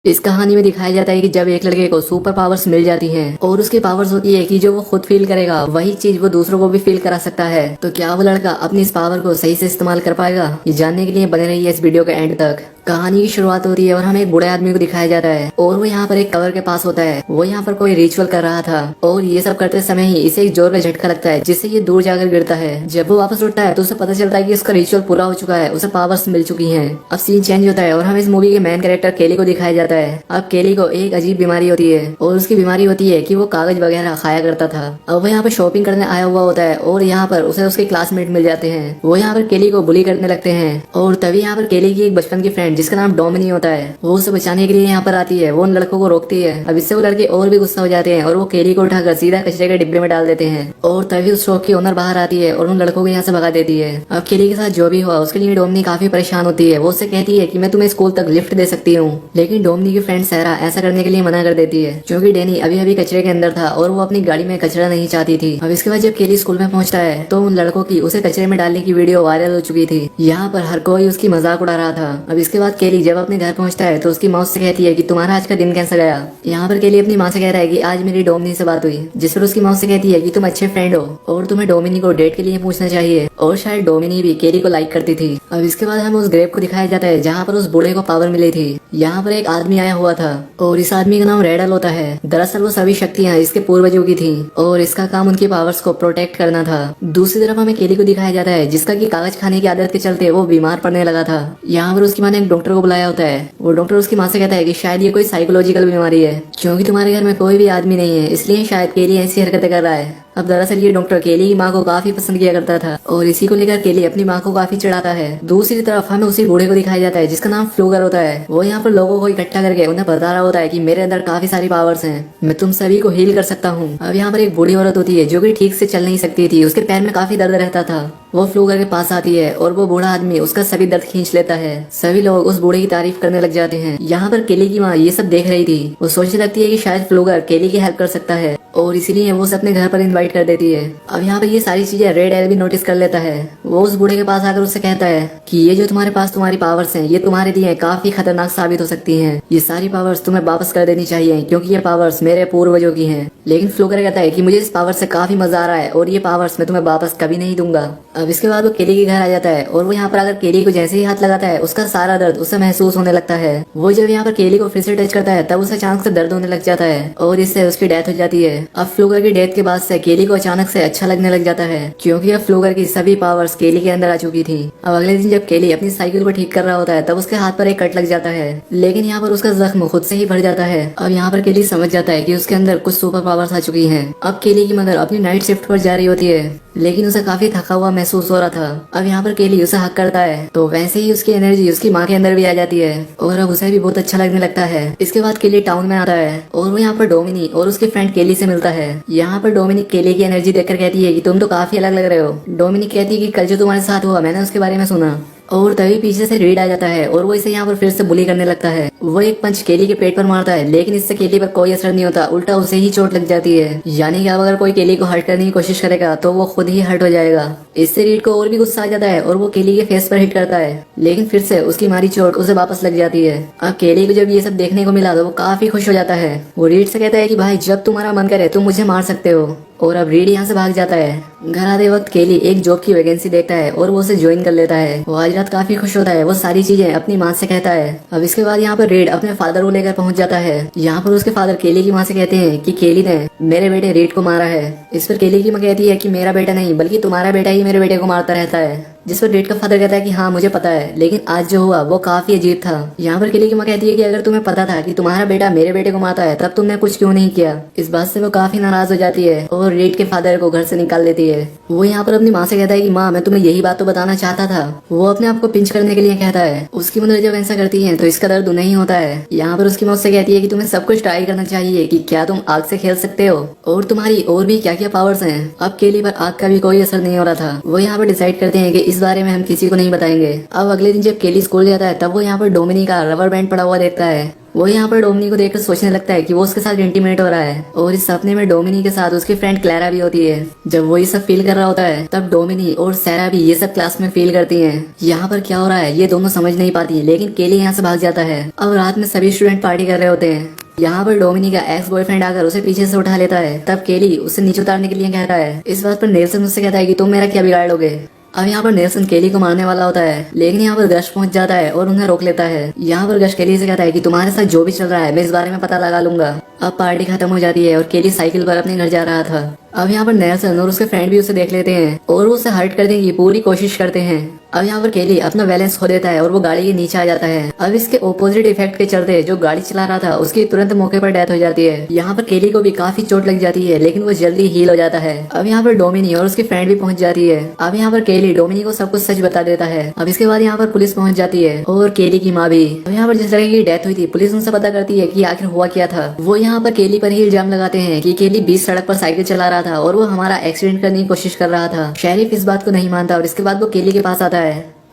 इस कहानी में दिखाया जाता है कि जब एक लड़के को सुपर पावर्स मिल जाती हैं और उसकी पावर्स होती है कि जो वो खुद फील करेगा वही चीज वो दूसरों को भी फील करा सकता है, तो क्या वो लड़का अपनी इस पावर को सही से इस्तेमाल कर पाएगा? ये जानने के लिए बने रहिए इस वीडियो के एंड तक। कहानी की शुरुआत होती है और हमें एक बूढ़े आदमी को दिखाया जाता है और वो यहाँ पर एक कवर के पास होता है। वो यहाँ पर कोई रिचुअल कर रहा था और ये सब करते समय ही इसे एक जोर का झटका लगता है जिससे ये दूर जाकर गिरता है। जब वो वापस उठता है तो उसे पता चलता है कि उसका रिचुअल पूरा हो चुका है, उसे पावर्स मिल चुकी हैं। अब सीन चेंज होता है और हमें इस मूवी के मेन कैरेक्टर केली को दिखाया जाता है। अब केली को एक अजीब बीमारी होती है और उसकी बीमारी होती है कि वो कागज वगैरह खाया करता था। अब वो यहाँ पर शॉपिंग करने आया हुआ होता है और यहाँ पर उसे उसके क्लासमेट मिल जाते हैं। वो यहाँ पर केली को बुली करने लगते हैं और तभी यहाँ पर केली की एक बचपन की फ्रेंड जिसका नाम डोमिनी होता है वो उसे बचाने के लिए यहाँ पर आती है। वो उन लड़कों को रोकती है। अब इससे वो लड़के और भी गुस्सा हो जाते हैं और वो केली को उठाकर सीधा कचरे के डिब्बे में डाल देते हैं और तभी उस शॉप की ओनर बाहर आती है और उन लड़कों को यहाँ से भगा देती है। अब केली के साथ जो भी हुआ उसके लिए डोमिनी काफी परेशान होती है। वो उससे कहती है कि मैं तुम्हें स्कूल तक लिफ्ट दे सकती हूँ, लेकिन डोमिनी की फ्रेंड सहरा ऐसा करने के लिए मना कर देती है क्योंकि डैनी अभी अभी कचरे के अंदर था और वो अपनी गाड़ी में कचरा नहीं चाहती थी। अब इसके बाद जब केली स्कूल में पहुंचता है तो उन लड़कों की उसे कचरे में डालने की वीडियो वायरल हो चुकी थी। यहाँ पर हर कोई उसकी मजाक उड़ा रहा था। अब इसके बाद केली जब अपने घर पहुंचता है तो उसकी माँ से कहती है कि तुम्हारा आज का दिन कैसा गया। यहाँ पर केली अपनी माँ से कह रहा है कि आज मेरी डोमिनी से बात हुई, जिस पर उसकी माँ से कहती है कि तुम अच्छे फ्रेंड हो और तुम्हें डोमिनी को डेट के लिए पूछना चाहिए। और शायद डोमिनी भी केली को लाइक करती थी। अब इसके बाद हमें उस ग्रेव को दिखाया जाता है जहाँ पर उस बूढ़े को पावर मिली थी। यहाँ पर एक आदमी आया हुआ था और इस आदमी का नाम रेडल होता है। दरअसल वो सभी शक्तियाँ इसके पूर्वजों की थी और इसका काम उनकी पावर्स को प्रोटेक्ट करना था। दूसरी तरफ हमें केली को दिखाया जाता है जिसका कि कागज खाने की आदत के चलते वो बीमार पड़ने लगा था। यहाँ पर उसकी माँ ने एक डॉक्टर को बुलाया होता है। वो डॉक्टर उसकी माँ से कहता है कि शायद ये कोई साइकोलॉजिकल बीमारी है क्योंकि तुम्हारे घर में कोई भी आदमी नहीं है, इसलिए शायद केली ऐसी हरकतें कर रहा है। अब दरअसल ये डॉक्टर केली की माँ को काफी पसंद किया करता था और इसी को लेकर केली अपनी माँ को काफी चिढ़ाता है। दूसरी तरफ हमें उसी बूढ़े को दिखाया जाता है जिसका नाम फ्लूगर होता है। वो यहाँ पर लोगों को इकट्ठा करके उन्हें बता रहा होता है कि मेरे अंदर काफी सारी पावर्स हैं, मैं तुम सभी को हील कर सकता हूँ। अब यहाँ पर एक बूढ़ी औरत होती है जो कि ठीक से चल नहीं सकती थी, उसके पैर में काफी दर्द रहता था। वो फ्लूगर के पास आती है और वो बूढ़ा आदमी उसका सभी दर्द खींच लेता है। सभी लोग उस बूढ़े की तारीफ करने लग जाते हैं। यहाँ पर केली की माँ ये सब देख रही थी। वो सोचने लगती है कि शायद फ्लूगर केली की हेल्प कर सकता है और इसीलिए वो उसे अपने घर पर इनवाइट कर देती है। अब यहाँ पर ये सारी चीजें रेड एल भी नोटिस कर लेता है। वो उस बूढ़े के पास आकर उससे कहता है कि ये जो तुम्हारे पास तुम्हारी पावर्स हैं ये तुम्हारे लिए काफी खतरनाक साबित हो सकती हैं। ये सारी पावर्स तुम्हें वापस कर देनी चाहिए क्योंकि ये पावर्स मेरे पूर्वजों की हैं। लेकिन फ्लूगर कहता है कि मुझे इस पावर से काफी मजा आ रहा है और ये पावर्स मैं तुम्हें वापस कभी नहीं दूंगा। अब इसके बाद वो केली के घर आ जाता है और वो यहाँ पर अगर केली को जैसे ही हाथ लगाता है उसका सारा दर्द उसे महसूस होने लगता है। वो जब यहाँ पर केली को फिर से टच करता है तब उसे अचानक से दर्द होने लग जाता है और इससे उसकी डेथ हो जाती है। अब फ्लूगर की डेथ के बाद से केली को अचानक से अच्छा लगने लग जाता है क्योंकि अब फ्लूगर की सभी पावर्स केली के अंदर आ चुकी थी। अब अगले दिन जब केली अपनी साइकिल को ठीक कर रहा होता है तब उसके हाथ पर एक कट लग जाता है, लेकिन यहाँ पर उसका जख्म खुद से ही भर जाता है। अब यहाँ पर केली समझ जाता है कि उसके अंदर कुछ सुपर पावर्स आ चुकी हैं। अब केली की मदर अपनी नाइट शिफ्ट पर जा रही होती है लेकिन उसे काफी थका हुआ महसूस हो रहा था। अब यहाँ पर केली उसे हक करता है तो वैसे ही उसकी एनर्जी उसकी माँ के अंदर भी आ जाती है और अब उसे भी बहुत अच्छा लगने लगता है। इसके बाद केली टाउन में आता है और वो यहाँ पर डोमिनी और उसकी फ्रेंड केली से मिलता है। यहाँ पर डोमिनी केली की एनर्जी देखकर कहती है कि तुम तो काफी अलग लग रहे हो। डोमिनी कहती है कि कल जो तुम्हारे साथ हुआ मैंने उसके बारे में सुना। और तभी पीछे से रीड आ जाता है और वो इसे यहाँ पर फिर से बुली करने लगता है। वो एक पंच केली के पेट पर मारता है लेकिन इससे केली पर कोई असर नहीं होता, उल्टा उसे ही चोट लग जाती है। यानी कि अब अगर कोई केली को हर्ट करने की कोशिश करेगा तो वो खुद ही हर्ट हो जाएगा। इससे रीड को और भी गुस्सा आ जाता है और वो केली के फेस पर हिट करता है लेकिन फिर से उसकी मारी चोट उसे वापस लग जाती है। अब केली को जब ये सब देखने को मिला तो वो काफी खुश हो जाता है। वो रीड से कहता है कि भाई जब तुम्हारा मन करे तुम मुझे मार सकते हो। और अब रीड यहाँ से भाग जाता है। घर आते वक्त केली एक जॉब की वैकेंसी देखता है और वो उसे ज्वाइन कर लेता है। वो आज रात काफी खुश होता है। वो सारी चीजें अपनी माँ से कहता है। अब इसके बाद यहाँ पर रीड अपने फादर को लेकर पहुंच जाता है। यहाँ पर उसके फादर केली की माँ से कहते हैं कि केली ने मेरे बेटे रीड को मारा है। इस पर केली की माँ कहती है कि मेरा बेटा नहीं बल्कि तुम्हारा बेटा ही मेरे बेटे को मारता रहता है। जिस पर रीड का फादर कहता है कि हाँ मुझे पता है, लेकिन आज जो हुआ वो काफी अजीब था। यहाँ पर केली की माँ कहती है कि अगर तुम्हें पता था कि तुम्हारा बेटा मेरे बेटे को मारता है तब तुमने कुछ क्यों नहीं किया। इस बात से वो काफी नाराज हो जाती है और रीड के फादर को घर से निकाल देती है। वो यहाँ पर अपनी माँ से कहता है कि माँ मैं तुम्हें यही बात तो बताना चाहता था। वो अपने आप को पिंच करने के लिए कहता है। उसकी मदर जब ऐसा करती है तो इसका दर्द नहीं होता है। यहाँ पर उसकी माँ से कहती है कि तुम्हें सब कुछ ट्राई करना चाहिए कि क्या तुम आग से खेल सकते हो और तुम्हारी और भी क्या क्या पावर्स हैं। अब केली पर आग का भी कोई असर नहीं हो रहा था। वो यहाँ पर डिसाइड करते हैं कि इस बारे में हम किसी को नहीं बताएंगे। अब अगले दिन जब केली स्कूल जाता है तब वो यहाँ पर डोमिनी का रबर बैंड पड़ा हुआ देखता है। वो यहाँ पर डोमिनी को देखकर सोचने लगता है कि वो उसके साथ इंटीमेट हो रहा है और इस सपने में डोमिनी के साथ उसकी फ्रेंड क्लैरा भी होती है। जब वो ये सब फील कर रहा होता है तब डोमिनी और सैरा भी ये सब क्लास में फील करती हैं। यहाँ पर क्या हो रहा है ये दोनों समझ नहीं पाती, लेकिन केली यहाँ से भाग जाता है। अब रात में सभी स्टूडेंट पार्टी कर रहे होते हैं। यहाँ पर डोमिनी का एक्स बॉयफ्रेंड आकर उसे पीछे से उठा लेता है। तब केली उसे नीचे उतारने के लिए कहता है। इस बात पर नेल्सन उससे कहता है कि तुम मेरा क्या बिगाड़ लोगे। अब यहाँ पर नेल्सन केली को मारने वाला होता है, लेकिन यहाँ पर गश पहुंच जाता है और उन्हें रोक लेता है। यहाँ पर गश केली से कहता है कि तुम्हारे साथ जो भी चल रहा है मैं इस बारे में पता लगा लूंगा। अब पार्टी खत्म हो जाती है और केली साइकिल पर अपने घर जा रहा था। अब यहाँ पर नेल्सन और उसके फ्रेंड भी उसे देख लेते हैं और उसे हर्ट करने की पूरी कोशिश करते हैं। अब यहाँ पर केली अपना बैलेंस खो देता है और वो गाड़ी के नीचे आ जाता है। अब इसके ऑपोजिट इफेक्ट के चलते जो गाड़ी चला रहा था उसकी तुरंत मौके पर डेथ हो जाती है। यहाँ पर केली को भी काफी चोट लग जाती है, लेकिन वो जल्दी हील हो जाता है। अब यहाँ पर डोमिनी और उसकी फ्रेंड भी पहुंच जाती है। अब यहाँ पर केली डोमिनी को सब कुछ सच बता देता है। अब इसके बाद यहाँ पर पुलिस पहुंच जाती है और केली की माँ भी। अब यहाँ पर जिस लड़के की डेथ हुई थी पुलिस उनसे पता करती है कि आखिर हुआ क्या था। वो यहाँ पर केली पर ही इल्जाम लगाते हैं कि केली बीच सड़क पर साइकिल चला रहा था और वो हमारा एक्सीडेंट करने की कोशिश कर रहा था। शेरिफ इस बात को नहीं मानता और इसके बाद वो केली के पास आता है।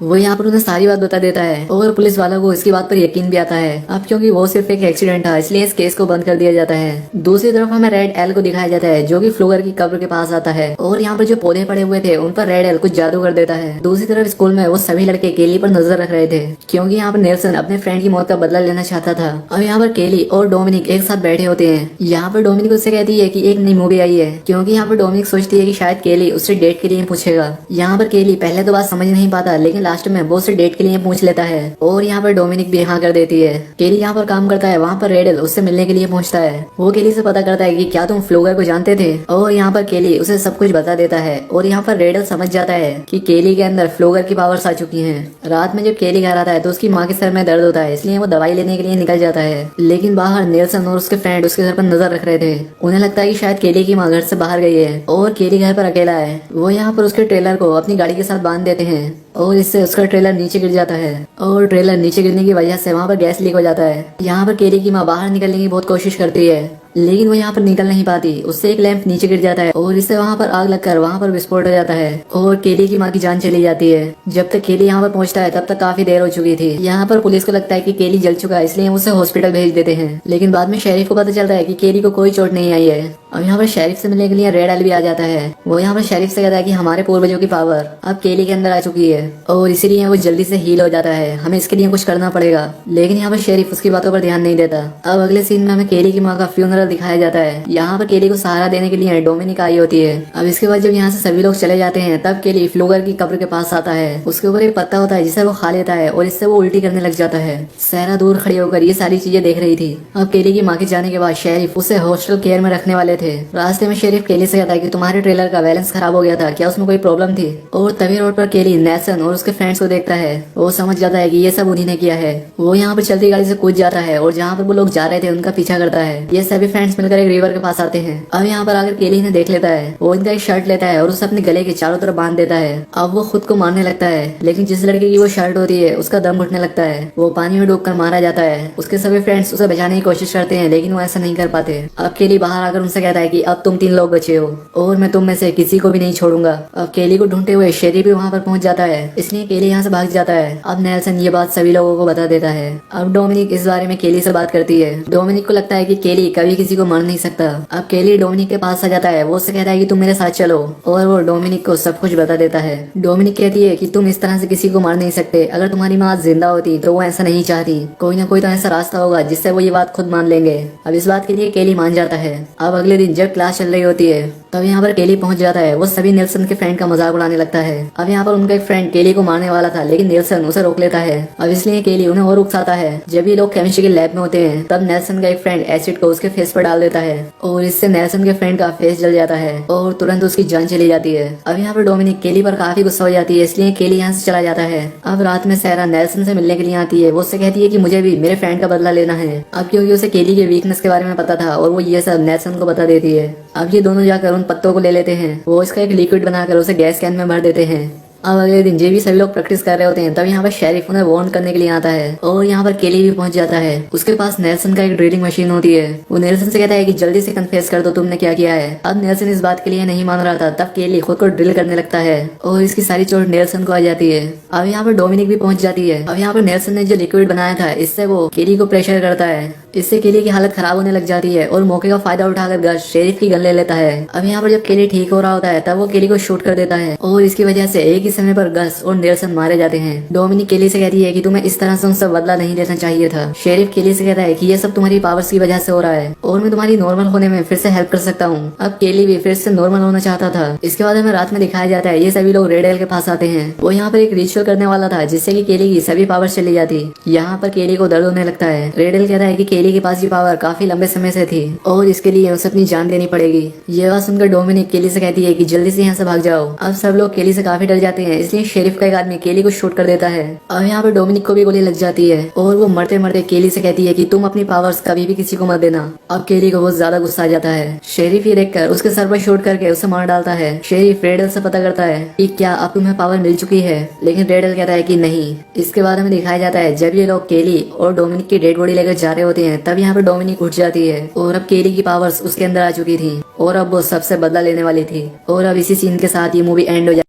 वो यहाँ पर उन्हें सारी बात बता देता है और पुलिस वालों को इसकी बात पर यकीन भी आता है। अब क्योंकि वो सिर्फ एक एक्सीडेंट था इसलिए इस केस को बंद कर दिया जाता है। दूसरी तरफ हमें रेड एल को दिखाया जाता है जो कि फ्लोगर की कब्र के पास आता है और यहाँ पर जो पौधे पड़े हुए थे उन पर रेड एल कुछ जादू कर देता है। दूसरी तरफ स्कूल में वो सभी लड़के केली पर नजर रख रहे थे क्योंकि यहाँ पर नेल्सन अपने फ्रेंड की मौत का बदला लेना चाहता था। अब यहाँ पर केली और डोमिनिक एक साथ बैठे होते हैं। यहाँ पर डोमिनिक उससे कहती है कि एक नई मूवी आई है, क्योंकि यहाँ पर डोमिनिक सोचती है कि शायद केली उससे डेट के लिए पूछेगा। यहाँ पर केली पहले तो बात समझ नहीं पाता, लेकिन लास्ट में वो उससे के लिए पूछ लेता है और यहाँ पर डोमिनिक भी हाँ कर देती है। केली यहाँ पर काम करता है, वहाँ पर रेडल उससे मिलने के लिए पहुँचता है। वो केली से पता करता है कि क्या तुम फ्लोगर को जानते थे, और यहाँ पर केली उसे सब कुछ बता देता है और यहाँ पर रेडल समझ जाता है कि केली के अंदर फ्लोगर की पावर्स आ चुकी हैं। रात में जब केली घर आता है तो उसकी माँ के सर में दर्द होता है, इसलिए वो दवाई लेने के लिए निकल जाता है। लेकिन बाहर नेल्सन और उसके फ्रेंड उसके घर पर नजर रख रहे थे। उन्हें लगता है कि शायद केली की माँ घर से बाहर गई है और केली घर पर अकेला है। वो यहाँ पर उसके ट्रेलर को अपनी गाड़ी के साथ बांध देते हैं और इससे उसका ट्रेलर नीचे गिर जाता है और ट्रेलर नीचे गिरने की वजह से वहाँ पर गैस लीक हो जाता है। यहाँ पर केली की माँ बाहर निकलने की बहुत कोशिश करती है, लेकिन वो यहाँ पर निकल नहीं पाती। उससे एक लैंप नीचे गिर जाता है और इससे वहाँ पर आग लगकर वहाँ पर विस्फोट हो जाता है और केली की माँ की जान चली जाती है। जब तक केली यहाँ पर पहुँचता है तब तक काफी देर हो चुकी थी। यहाँ पर पुलिस को लगता है कि केली जल चुका है, इसलिए उसे हॉस्पिटल भेज देते हैं। लेकिन बाद में शेरिफ को पता चलता है कि केली को कोई चोट नहीं आई है। अब यहाँ पर शेरिफ से मिलने के लिए रेड एल भी आ जाता है। वो यहाँ पर शेरिफ से कहता है कि हमारे पूर्वजों की पावर अब केली के अंदर आ चुकी है और इसीलिए वो जल्दी से हील हो जाता है, हमें इसके लिए कुछ करना पड़ेगा। लेकिन यहाँ पर शेरिफ उसकी बातों पर ध्यान नहीं देता। अब अगले सीन में हमें केली की माँ का फ्यूनरल दिखाया जाता है। यहाँ पर केली को सहारा देने के लिए डोमिनिक आई होती है। अब इसके बाद जब यहाँ से सभी लोग चले जाते हैं तब केली फ्लोगर की कब्र के पास आता है। उसके ऊपर एक पत्ता होता है जिसे वो खा लेता है और इससे वो उल्टी करने लग जाता है। सैरा दूर खड़ी होकर ये सारी चीजें देख रही थी। अब केली की माँ के जाने के बाद शेरिफ उसे हॉस्टल केयर में रखने वाले थे। रास्ते में शेरिफ केली से कहता है कि तुम्हारे ट्रेलर का बैलेंस खराब हो गया था, क्या उसमें कोई प्रॉब्लम थी? और तभी रोड पर केली नेल्सन और उसके फ्रेंड्स को देखता है। वो समझ जाता है कि ये सब उन्हीं ने किया है। वो यहाँ पर चलती गाड़ी से कूद जाता है और जहाँ पर वो लोग जा रहे थे उनका पीछा करता है। ये सभी फ्रेंड्स मिलकर एक रिवर के पास आते हैं। अब यहाँ पर आकर केली ने देख लेता है। वो इनका एक शर्ट लेता है और उसे अपने गले के चारों तरफ बांध देता है। अब वो खुद को मारने लगता है, लेकिन जिस लड़के की वो शर्ट होती है उसका दम घुटने लगता है। वो पानी में डूबकर मारा जाता है। उसके सभी फ्रेंड्स उसे बचाने की कोशिश करते हैं, लेकिन वो ऐसा नहीं कर पाते। अब केली बाहर आकर उनसे कहता है कि अब तुम 3 लोग बचे हो और मैं तुम में से किसी को भी नहीं छोड़ूंगा। अब केली को ढूंढते हुए शेरी भी वहाँ पर पहुंच जाता है, इसलिए केली यहाँ से भाग जाता है। अब नेल्सन ये बात सभी लोगों को बता देता है। अब डोमिनिक इस बारे में केली से बात करती है। डोमिनिक को लगता है कि केली कभी किसी को मार नहीं सकता। अब केली डोमिनिक के पास आ जाता है। वो उससे कहता है कि तुम मेरे साथ चलो और वो डोमिनिक को सब कुछ बता देता है। डोमिनिक कहती है कि तुम इस तरह से किसी को मार नहीं सकते। अगर तुम्हारी माँ जिंदा होती तो वो ऐसा नहीं चाहती। कोई ना कोई तो ऐसा रास्ता होगा जिससे वो ये बात खुद मान लेंगे। अब इस बात के लिए केली मान जाता है। अब अगले दिन जब क्लास चल रही होती है तब यहाँ पर केली पहुंच जाता है। वो सभी नेल्सन के फ्रेंड का मजाक उड़ाने लगता है। अब यहाँ पर उनका एक फ्रेंड केली को मारने वाला था, लेकिन नेल्सन उसे रोक लेता है। अब इसलिए केली उन्हें और उकसाता है। जब ये लोग केमिस्ट्री के लैब में होते हैं तब नेल्सन का एक फ्रेंड एसिड को उसके फेस पर डाल देता है और इससे नेल्सन के फ्रेंड का फेस जल जाता है और तुरंत उसकी जान चली जाती है। अब यहाँ पर डोमिनिक केली पर काफी गुस्सा हो जाती है, इसलिए केली यहाँ से चला जाता है। अब रात में सैरा नेल्सन से मिलने के लिए आती है। वो उससे कहती है कि मुझे भी मेरे फ्रेंड का बदला लेना है। अब क्योंकि उसे केली के वीकनेस के बारे में पता था और वो ये सब नेल्सन को बता देती है। अब ये दोनों जाकर उन पत्तों को ले लेते हैं। वो इसका एक लिक्विड बनाकर उसे गैस कैन में भर देते हैं। अब अगले दिन जेबी सभी लोग प्रैक्टिस कर रहे होते हैं, तब यहाँ पर शेरिफ उन्हें वार्न करने के लिए आता है और यहाँ पर केली भी पहुंच जाता है। उसके पास नेल्सन का एक ड्रिलिंग मशीन होती है। वो नेल्सन से कहता है कि जल्दी से कन्फेस कर दो तुमने क्या किया है। अब नेल्सन इस बात के लिए नहीं मान रहा था, तब केली खुद को ड्रिल करने लगता है और इसकी सारी चोट नेल्सन को आ जाती है। अब यहाँ पर डोमिनिक भी पहुंच जाती है। अब यहाँ पर नेल्सन ने जो लिक्विड बनाया था इससे वो केली को प्रेशर करता है। इससे केली की हालत खराब होने लग जाती है और मौके का फायदा उठाकर गश शेरिफ की गन ले लेता है। अब यहाँ पर जब केली ठीक हो रहा होता है तब वो केली को शूट कर देता है और इसकी वजह से एक ही समय पर गश और नेल्सन मारे जाते हैं। डोमिनिक केली से कहती है कि तुम्हें इस तरह से उनसे बदला नहीं लेना चाहिए था। शेरिफ केली से कहता है कि ये सब तुम्हारी पावर्स की वजह से हो रहा है और मैं तुम्हारी नॉर्मल होने में फिर से हेल्प कर सकता हूँ। अब केली भी फिर से नॉर्मल होना चाहता था। इसके बाद हमें रात में दिखाया जाता है ये सभी लोग रेड एल के पास आते हैं। वो यहाँ पर एक रिचुअल करने वाला था जिससे कि केली की सभी पावर्स चली जाती। यहाँ पर केली को दर्द होने लगता है। रेड एल कहता है कि केली के पास ये पावर काफी लंबे समय से थी और इसके लिए उसे अपनी जान देनी पड़ेगी। ये बात सुनकर डोमिनिक केली से कहती है कि जल्दी से यहाँ से भाग जाओ। अब सब लोग केली से काफी डर जाते हैं, इसलिए शेरिफ का एक आदमी केली को शूट कर देता है। अब यहाँ पर डोमिनिक को भी गोली लग जाती है और वो मरते मरते केली से कहती है कि तुम अपनी पावर्स कभी भी किसी को मत देना। अब केली को बहुत ज्यादा गुस्सा आ जाता है। शेरिफ ये देखकर उसके सर पर शूट करके उसे मार डालता है। शेरिफ रेड एल से पता करता है कि क्या अब तुम्हें पावर मिल चुकी है, लेकिन रेड एल कहता है कि नहीं। इसके बाद हमें दिखाया जाता है जब ये लोग केली और डोमिनिक की डेड बॉडी लेकर जा रहे होते हैं तब यहाँ पर डोमिनिक उठ जाती है और अब केली की पावर्स उसके अंदर आ चुकी थी और अब वो सबसे बदला लेने वाली थी। और अब इसी सीन के साथ ये मूवी एंड हो जाती है।